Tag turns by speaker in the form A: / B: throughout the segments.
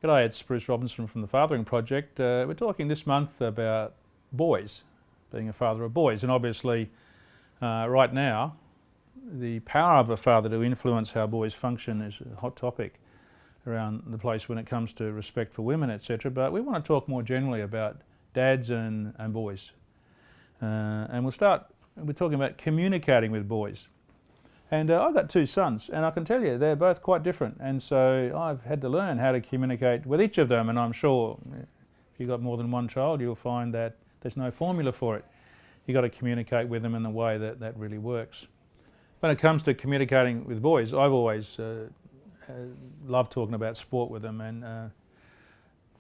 A: G'day, it's Bruce Robinson from the Fathering Project. We're talking this month about boys, being a father of boys, and obviously right now the power of a father to influence how boys function is a hot topic around the place when it comes to respect for women, etc. But we want to talk more generally about dads and boys. And we're talking about communicating with boys. And I've got two sons, and I can tell you they're both quite different, and so I've had to learn how to communicate with each of them, and I'm sure if you've got more than one child you'll find that there's no formula for it. You've got to communicate with them in the way that really works. When it comes to communicating with boys, I've always loved talking about sport with them, and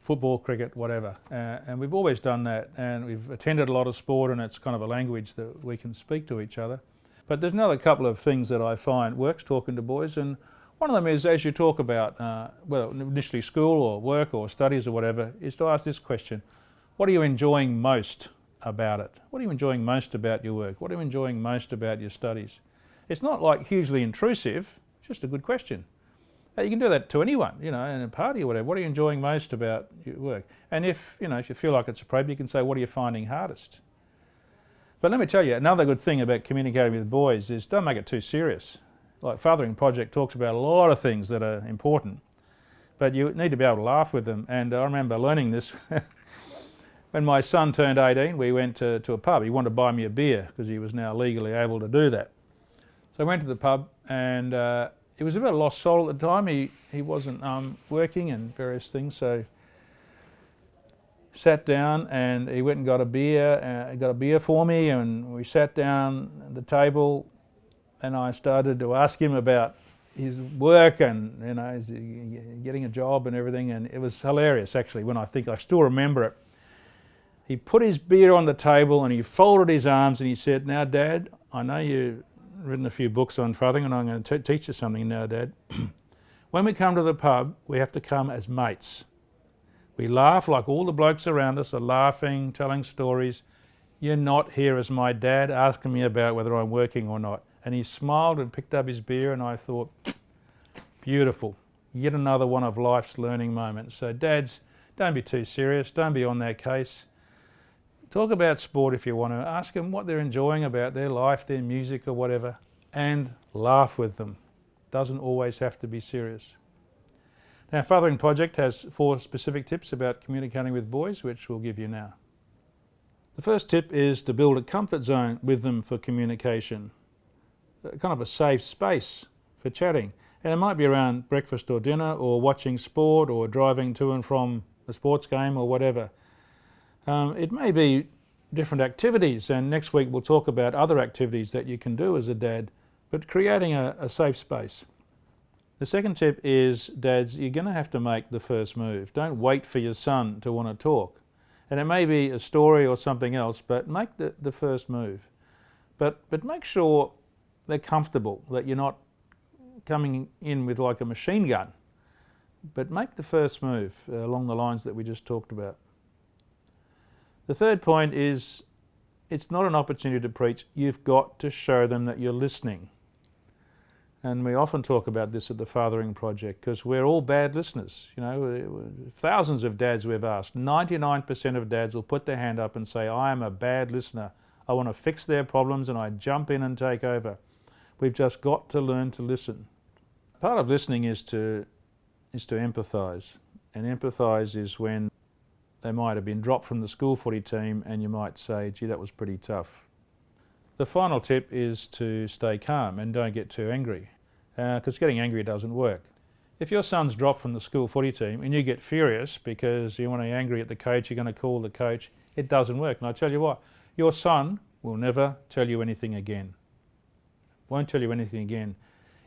A: football, cricket, whatever, and we've always done that, and we've attended a lot of sport, and it's kind of a language that we can speak to each other. But there's another couple of things that I find works talking to boys, and one of them is, as you talk about, well, initially school or work or studies or whatever, is to ask this question: what are you enjoying most about it? What are you enjoying most about your work? What are you enjoying most about your studies? It's not like hugely intrusive, it's just a good question. You can do that to anyone, in a party or whatever. What are you enjoying most about your work? And if you feel like it's appropriate, you can say, what are you finding hardest? But let me tell you, another good thing about communicating with boys is don't make it too serious. Like Fathering Project talks about a lot of things that are important, but you need to be able to laugh with them. And I remember learning this when my son turned 18. We went to a pub. He wanted to buy me a beer because he was now legally able to do that. So I went to the pub, and he was a bit of a lost soul at the time. He wasn't working and various things, so sat down, and he went and got a beer. He got a beer for me, and we sat down at the table, and I started to ask him about his work and is he getting a job and everything, and it was hilarious actually. When I still remember it. He put his beer on the table and he folded his arms and he said, "Now, Dad, I know you've written a few books on fathering, and I'm going to teach you something now, Dad. When we come to the pub, we have to come as mates. We laugh like all the blokes around us are laughing, telling stories. You're not here as my dad asking me about whether I'm working or not." And he smiled and picked up his beer, and I thought, beautiful. Yet another one of life's learning moments. So dads, don't be too serious. Don't be on their case. Talk about sport if you want to. Ask them what they're enjoying about their life, their music or whatever, and laugh with them. Doesn't always have to be serious. Now, Fathering Project has 4 specific tips about communicating with boys, which we'll give you now. The first tip is to build a comfort zone with them for communication, kind of a safe space for chatting. And it might be around breakfast or dinner, or watching sport, or driving to and from a sports game or whatever. It may be different activities, and next week we'll talk about other activities that you can do as a dad, but creating a safe space. The second tip is, dads, you're going to have to make the first move. Don't wait for your son to want to talk. And it may be a story or something else, but make the first move. But make sure they're comfortable, that you're not coming in with like a machine gun. But make the first move along the lines that we just talked about. The third point is, it's not an opportunity to preach. You've got to show them that you're listening. And we often talk about this at the Fathering Project because we're all bad listeners. Thousands of dads we've asked. 99% of dads will put their hand up and say, I am a bad listener. I want to fix their problems and I jump in and take over. We've just got to learn to listen. Part of listening is to empathise. And empathise is when they might have been dropped from the school footy team and you might say, gee, that was pretty tough. The final tip is to stay calm and don't get too angry, because getting angry doesn't work. If your son's dropped from the school footy team and you get furious because you want to be angry at the coach, you're going to call the coach, it doesn't work. And I tell you what, your son will never tell you anything again. Won't tell you anything again.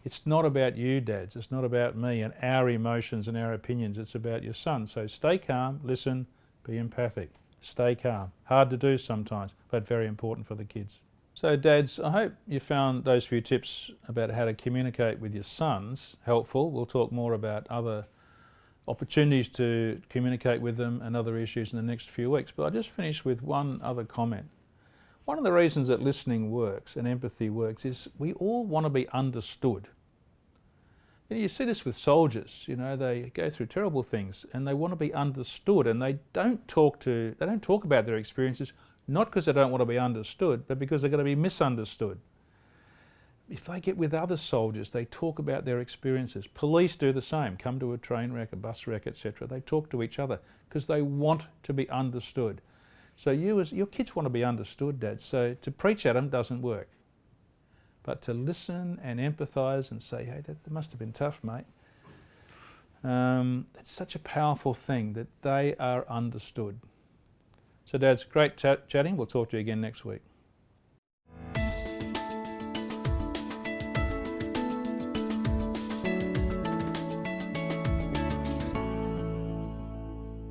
A: It's not about you, dads. It's not about me and our emotions and our opinions. It's about your son. So stay calm, listen, be empathic. Stay calm. Hard to do sometimes, but very important for the kids. So dads, I hope you found those few tips about how to communicate with your sons helpful. We'll talk more about other opportunities to communicate with them and other issues in the next few weeks. But I'll just finish with one other comment. One of the reasons that listening works and empathy works is we all want to be understood. You see this with soldiers. They go through terrible things and they want to be understood, and they don't talk about their experiences, not because they don't want to be understood, but because they're going to be misunderstood. If they get with other soldiers, they talk about their experiences. Police do the same. Come to a train wreck, a bus wreck, etc. They talk to each other because they want to be understood. So your kids want to be understood, Dad. So to preach at them doesn't work. But to listen and empathise and say, hey, that must have been tough, mate. It's such a powerful thing that they are understood. So Dad's great chatting. We'll talk to you again next week.